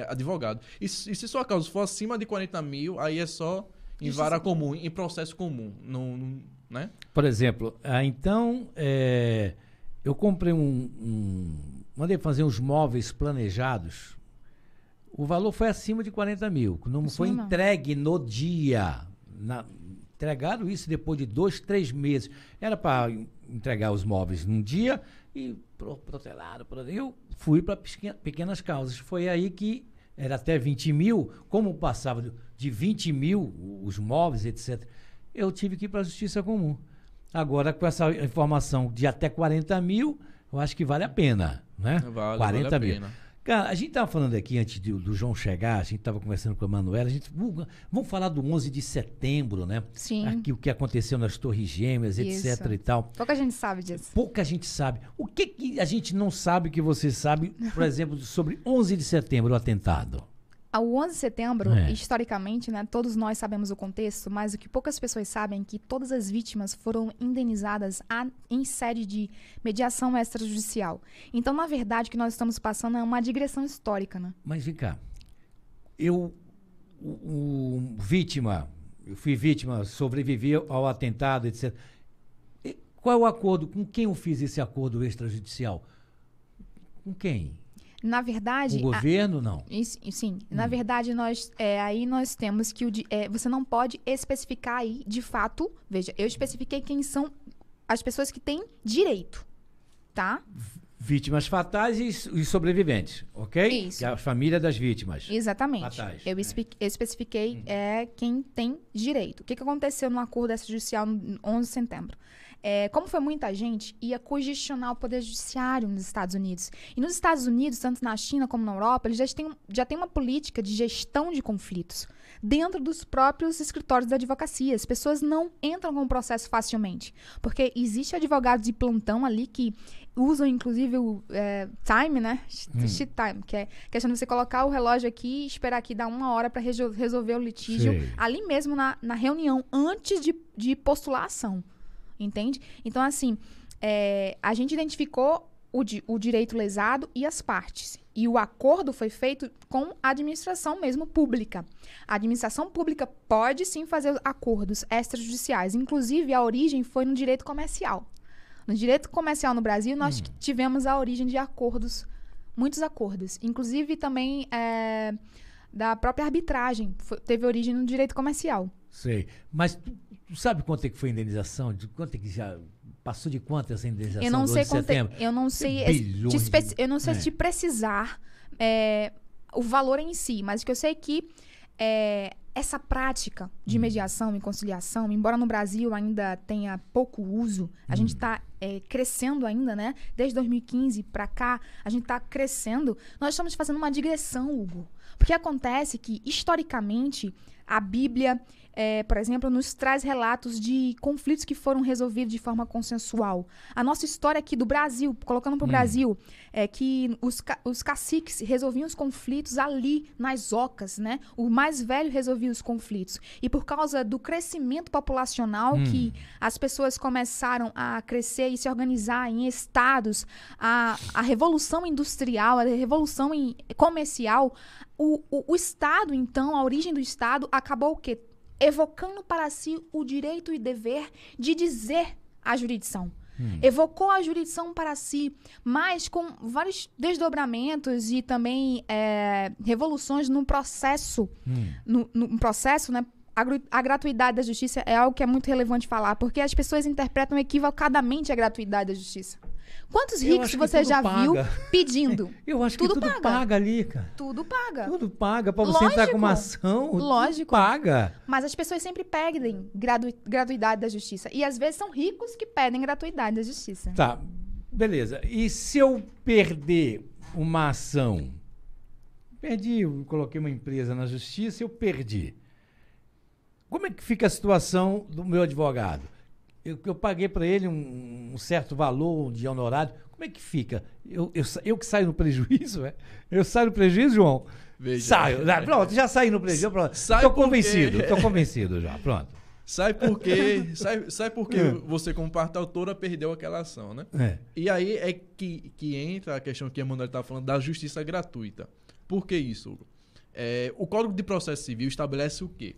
advogado. E se sua causa for acima de 40 mil, aí é só em vara comum, em processo comum. Né? Por exemplo, então, eu comprei mandei fazer uns móveis planejados. O valor foi acima de 40 mil. Não foi entregue no dia. Entregaram isso depois de 2, 3 meses. Era para entregar os móveis num dia e protelaram. Eu fui para pequenas causas. Foi aí que era até 20 mil. Como passava de 20 mil os móveis, etc., eu tive que ir para a Justiça Comum. Agora, com essa informação de até 40 mil, eu acho que vale a pena. Né? Vale a pena. Cara, a gente estava falando aqui, antes do João chegar, a gente estava conversando com a Manuela, vamos falar do 11 de setembro, né? Sim. Aqui, o que aconteceu nas Torres Gêmeas, etc e tal. Pouca gente sabe disso. Pouca gente sabe. O que a gente não sabe que você sabe, por exemplo, sobre 11 de setembro, o atentado? O 11 de setembro, historicamente, né, todos nós sabemos o contexto, mas o que poucas pessoas sabem é que todas as vítimas foram indenizadas em sede de mediação extrajudicial. Então, na verdade, o que nós estamos passando é uma digressão histórica, né? Mas vem cá, eu fui vítima, sobrevivi ao atentado, etc. Qual é o acordo? Com quem eu fiz esse acordo extrajudicial? Com quem? Na verdade... O governo, não? Sim. Na verdade, aí nós temos que... você não pode especificar aí, de fato... Veja, eu especifiquei quem são as pessoas que têm direito, tá? Vítimas fatais e sobreviventes, ok? Isso. Que é a família das vítimas. Exatamente. Fatais. Eu especifiquei quem tem direito. O que aconteceu no acordo extrajudicial no 11 de setembro? Como foi muita gente, ia congestionar o poder judiciário nos Estados Unidos. E nos Estados Unidos, tanto na China como na Europa, eles já têm uma política de gestão de conflitos dentro dos próprios escritórios da advocacia. As pessoas não entram com o processo facilmente, porque existe advogados de plantão ali que usam, inclusive, o time, né? Sheet time, que é questão de você colocar o relógio aqui e esperar aqui dar 1 hora para resolver o litígio ali mesmo na reunião, antes de postular a ação. Entende? Então, assim, a gente identificou o direito lesado e as partes. E o acordo foi feito com a administração mesmo pública. A administração pública pode, sim, fazer acordos extrajudiciais. Inclusive, a origem foi no direito comercial. No direito comercial no Brasil, nós tivemos a origem de acordos, muitos acordos. Inclusive, também da própria arbitragem. Teve origem no direito comercial. Sei. Mas tu sabe quanto é que foi a indenização? De quanto é que já passou de quanto essa indenização? Eu não sei de setembro? Eu não sei. Eu não sei te precisar o valor em si, mas o que eu sei é que essa prática de mediação e conciliação, embora no Brasil ainda tenha pouco uso, a gente está crescendo ainda, né? Desde 2015 para cá, a gente está crescendo. Nós estamos fazendo uma digressão, Hugo. Porque acontece que, historicamente, a Bíblia, por exemplo, nos traz relatos de conflitos que foram resolvidos de forma consensual. A nossa história aqui do Brasil, colocando para o Brasil, é que os caciques resolviam os conflitos ali, nas ocas, né? O mais velho resolvia os conflitos. E por causa do crescimento populacional, que as pessoas começaram a crescer e se organizar em estados, a revolução industrial, a revolução comercial, o Estado, então, a origem do Estado, acabou o quê? Evocando para si o direito e dever de dizer a jurisdição. evocou a jurisdição para si, mas com vários desdobramentos e também revoluções no processo, no processo, né? A gratuidade da justiça é algo que é muito relevante falar, porque as pessoas interpretam equivocadamente a gratuidade da justiça. Quantos ricos você já viu pedindo? Eu acho que tudo paga ali, cara. Tudo paga. Tudo paga. Para você entrar com uma ação, tudo paga. Mas as pessoas sempre pedem gratuidade da justiça. E às vezes são ricos que pedem gratuidade da justiça. Tá, beleza. E se eu perder uma ação? Eu coloquei uma empresa na justiça e eu perdi. Como é que fica a situação do meu advogado? Eu paguei para ele um certo valor de honorário. Como é que fica? Eu que saio no prejuízo? Eu saio no prejuízo, João? Veja. Saio. Pronto, já saí no prejuízo. Estou convencido já. Pronto. Sai porque você, como parte autora, perdeu aquela ação, né? E aí é que entra a questão que a Emanuel estava falando da justiça gratuita. Por que isso, Hugo? O Código de Processo Civil estabelece o quê?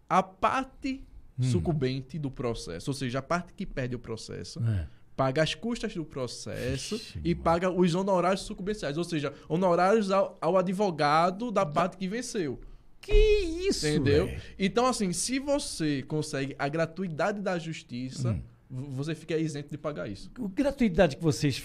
A parte sucumbente do processo, ou seja, a parte que perde o processo, paga as custas do processo e paga os honorários sucumbenciais, ou seja, honorários ao advogado da parte que venceu. Que isso, entendeu? Véio? Então, assim, se você consegue a gratuidade da justiça, você fica isento de pagar isso. A gratuidade que vocês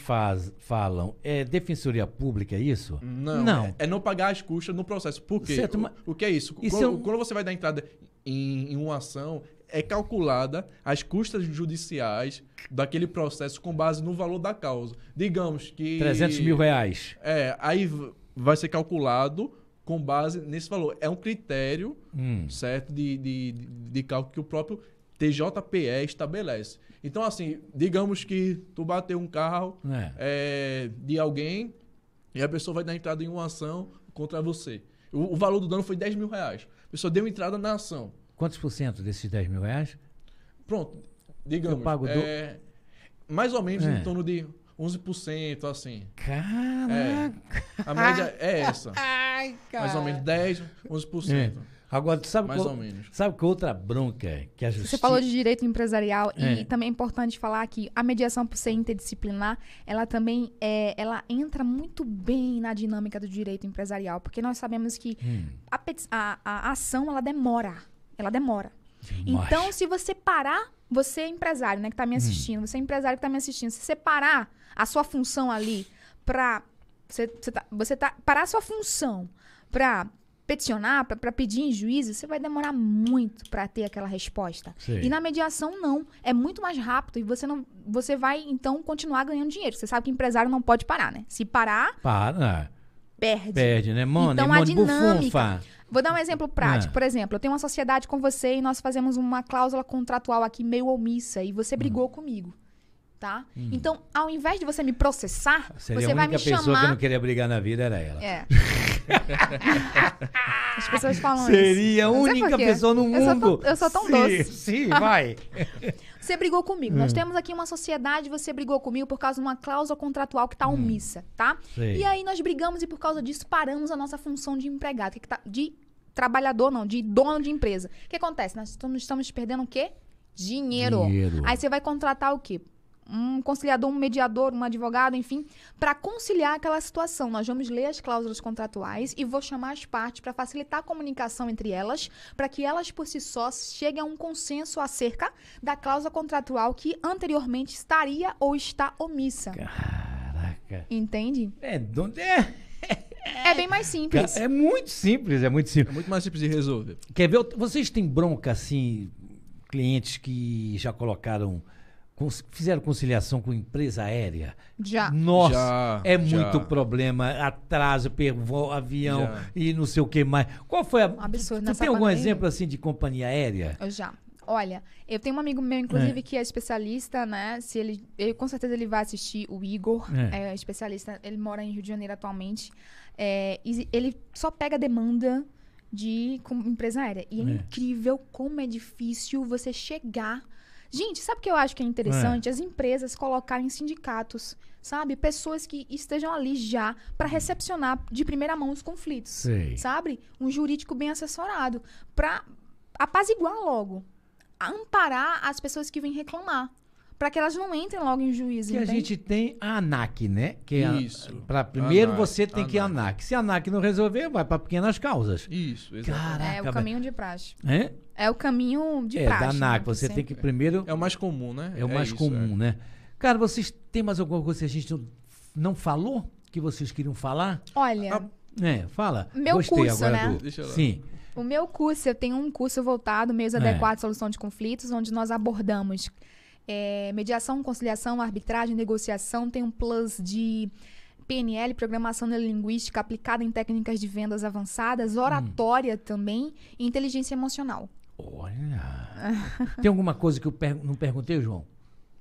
falam é defensoria pública, é isso? Não. É não pagar as custas no processo. Por quê? Certo, o que é isso? Quando você vai dar entrada em uma ação, é calculada as custas judiciais daquele processo com base no valor da causa. Digamos que... 300 mil reais. Aí vai ser calculado com base nesse valor. É um critério, certo, de cálculo que o próprio TJPE estabelece. Então, assim, digamos que tu bateu um carro de alguém e a pessoa vai dar entrada em uma ação contra você. O valor do dano foi 10 mil reais. A pessoa deu entrada na ação. Quantos por cento desses 10 mil reais? Pronto, digamos. Eu pago mais ou menos em torno de 11%, assim. Caraca! A média é essa. Ai, cara. Mais ou menos 10%, 11%. Agora, tu sabe mais ou menos. Sabe que outra bronca que a justiça... Você falou de direito empresarial e também é importante falar que a mediação, por ser interdisciplinar, ela também ela entra muito bem na dinâmica do direito empresarial, porque nós sabemos que a ação, ela demora. Então, se você parar, você é empresário, né, que está me assistindo, você é empresário que está me assistindo, se você parar a sua função ali para... parar a sua função para peticionar, para pedir em juízo, você vai demorar muito para ter aquela resposta. Sim. E na mediação, não. É muito mais rápido e você vai, então, continuar ganhando dinheiro. Você sabe que empresário não pode parar, né? Se parar, perde, né? Mano, então, a dinâmica... Vou dar um exemplo prático. Por exemplo, eu tenho uma sociedade com você e nós fazemos uma cláusula contratual aqui meio omissa e você brigou comigo. Tá? Então, ao invés de você me processar, você vai me chamar... A única pessoa que eu não queria brigar na vida era ela. As pessoas falam Seria a única pessoa no mundo. Eu sou tão doce. Sim, vai. Você brigou comigo. Nós temos aqui uma sociedade, você brigou comigo por causa de uma cláusula contratual que está omissa, tá? Sim. E aí nós brigamos e por causa disso paramos a nossa função de empregado, de trabalhador não, de dono de empresa. O que acontece? Nós estamos perdendo o quê? Dinheiro. Aí você vai contratar o quê? Um conciliador, um mediador, um advogado, enfim, para conciliar aquela situação. Nós vamos ler as cláusulas contratuais e vou chamar as partes para facilitar a comunicação entre elas, para que elas por si só cheguem a um consenso acerca da cláusula contratual que anteriormente estaria ou está omissa. Caraca. Entende? É bem mais simples. É muito simples. É muito mais simples de resolver. Quer ver? Vocês têm bronca, assim, clientes que já fizeram conciliação com empresa aérea? Já. Nossa, muito problema. Atraso, avião e não sei o que mais. Qual foi a... Absurdo. Tu tem algum exemplo assim de companhia aérea? Eu já. Olha, eu tenho um amigo meu, inclusive, que é especialista, né? Com certeza ele vai assistir, o Igor. É especialista, ele mora em Rio de Janeiro atualmente. E ele só pega demanda de empresa aérea. E é incrível como é difícil você chegar... Gente, sabe o que eu acho que é interessante? As empresas colocarem sindicatos, sabe? Pessoas que estejam ali já para recepcionar de primeira mão os conflitos, sabe? Um jurídico bem assessorado para apaziguar logo, amparar as pessoas que vêm reclamar. para que elas não entrem logo em juízo. Que a entende? gente tem a ANAC, né? Que é Isso. Primeiro ANAC, você tem que ir a ANAC. Se a ANAC não resolver, vai para pequenas causas. Isso, exatamente. É o Caraca, caminho de praxe. é? É o caminho de É, praxe. da ANAC. né? Você Sempre. tem que primeiro... É o mais comum, né? É o mais isso, comum, né? Cara, vocês têm mais alguma coisa que a gente não falou? Que vocês queriam falar? Olha, Fala. Meu Gostei curso, agora né? Deixa lá. Sim. o meu curso, eu tenho um curso voltado, meios adequados à solução de conflitos, onde nós abordamos mediação, conciliação, arbitragem, negociação, tem um plus de PNL, programação neurolinguística aplicada em técnicas de vendas avançadas, oratória também e inteligência emocional. Olha. Tem alguma coisa que eu não perguntei, João?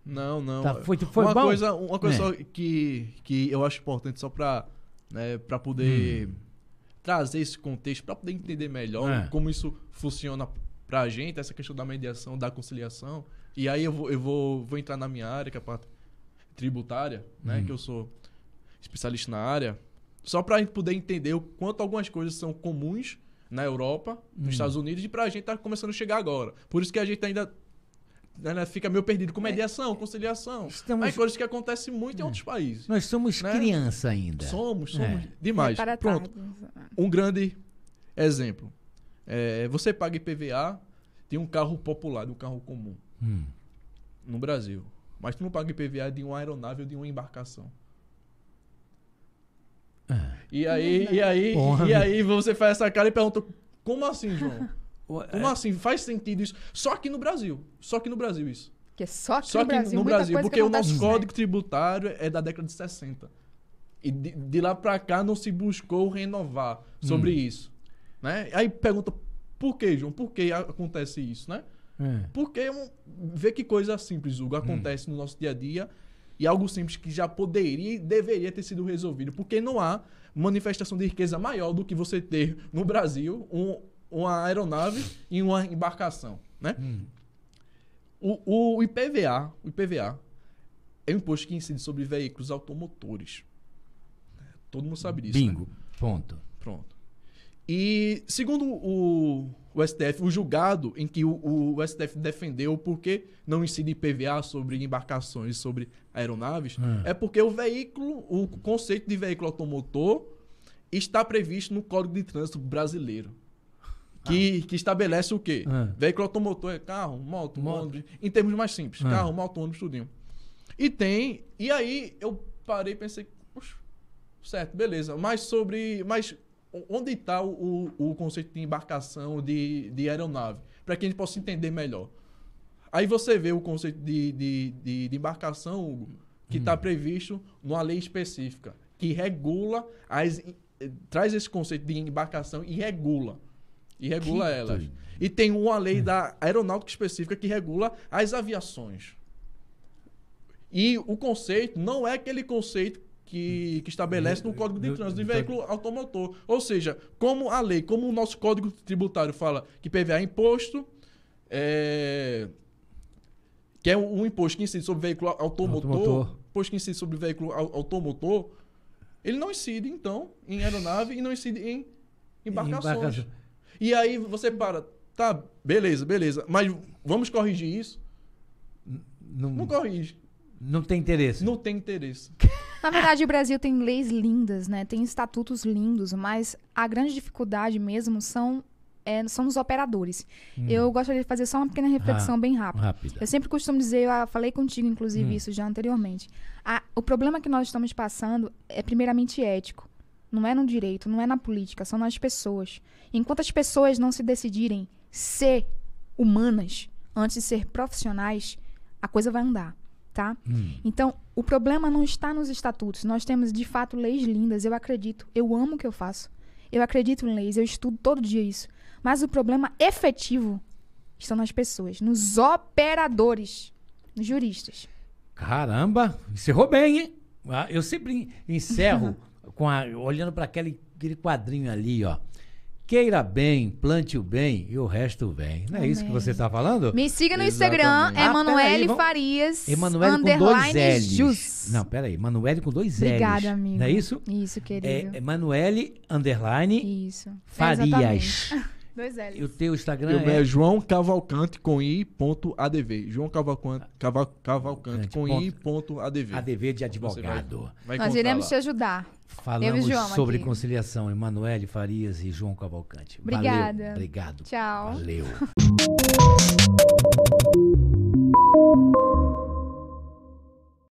Não. Tá, foi uma bom? coisa só que eu acho importante só para poder trazer esse contexto, para poder entender melhor como isso funciona pra gente, essa questão da mediação, da conciliação. E aí eu vou entrar na minha área, que é a parte tributária, né, que eu sou especialista na área, só pra gente poder entender o quanto algumas coisas são comuns na Europa, nos Estados Unidos, e pra gente tá começando a chegar agora. Por isso que a gente ainda fica meio perdido com mediação, conciliação. Mas coisas que acontecem muito em outros países. Nós somos criança ainda. Somos demais. Para Pronto. Um grande exemplo. Você paga IPVA de um carro popular, de um carro comum. No Brasil. Mas tu não paga IPVA de uma aeronave ou de uma embarcação. E aí você faz essa cara e pergunta, como assim, João? Como assim? Faz sentido isso? Só aqui no Brasil. Isso. Que só aqui Só no que Brasil, no muita Brasil, coisa porque que o acontece, nosso né? código tributário é da década de 60. E de lá pra cá não se buscou renovar sobre isso. Né? Aí pergunta, por que, João? Por que acontece isso, né? Porque vê que coisa simples, Hugo, acontece no nosso dia a dia e algo simples que já poderia e deveria ter sido resolvido. Porque não há manifestação de riqueza maior do que você ter no Brasil uma aeronave e uma embarcação, né? O IPVA é um imposto que incide sobre veículos automotores. Todo mundo sabe disso. Bingo. Né? Ponto. Pronto. E segundo o STF, o julgado em que o STF defendeu porque não incide IPVA sobre embarcações, sobre aeronaves, é porque o conceito de veículo automotor está previsto no Código de Trânsito brasileiro. Que estabelece o quê? Veículo automotor é carro, moto, ônibus, em termos mais simples. Carro, moto, ônibus, tudinho. E aí eu parei e pensei, puxa, certo, beleza. Mas onde está o conceito de embarcação, de aeronave? Para que a gente possa entender melhor. Aí você vê o conceito de embarcação, Hugo, que está previsto numa lei específica, que regula, traz esse conceito de embarcação e regula elas. E tem uma lei da aeronáutica específica que regula as aviações. E o conceito não é aquele conceito que estabelece no Código de Trânsito de veículo automotor. Ou seja, como a lei, como o nosso Código Tributário fala que PVA é imposto, que é um imposto que incide sobre veículo automotor, imposto que incide sobre veículo automotor, ele não incide, então, em aeronave e não incide em embarcações. E aí você tá, beleza, mas vamos corrigir isso? Não corrige. Não tem interesse. Não tem interesse. Na verdade, o Brasil tem leis lindas, né? Tem estatutos lindos, mas a grande dificuldade mesmo são os operadores. Eu gostaria de fazer só uma pequena reflexão bem rápida. Eu sempre costumo dizer, eu falei contigo, inclusive, isso já anteriormente. O problema que nós estamos passando é primeiramente ético. Não é no direito, não é na política, são nas pessoas. Enquanto as pessoas não se decidirem ser humanas antes de ser profissionais, a coisa vai andar. Tá? Então, o problema não está nos estatutos. Nós temos, de fato, leis lindas. Eu acredito. Eu amo o que eu faço. Eu acredito em leis. Eu estudo todo dia isso. Mas o problema efetivo está nas pessoas, nos operadores, nos juristas. Caramba, encerrou bem, hein? Eu sempre encerro olhando para aquele quadrinho ali, ó. Queira bem, plante o bem e o resto vem. Não é isso que você está falando? Me siga no Instagram, Emanuele Farias, Emanuele com 2 L's. Não, peraí, Emanuele com 2 L's. Obrigada, amigo. Não é isso? Isso, querido. Emanuele, _, isso. Farias. 2 L's. E o teu Instagram é João Cavalcante com i.adv. João Cavalcante com i.adv. ADV de advogado. Nós iremos te ajudar. Falamos sobre conciliação. Emanuele Farias e João Cavalcante. Obrigada. Valeu, obrigado. Tchau. Valeu.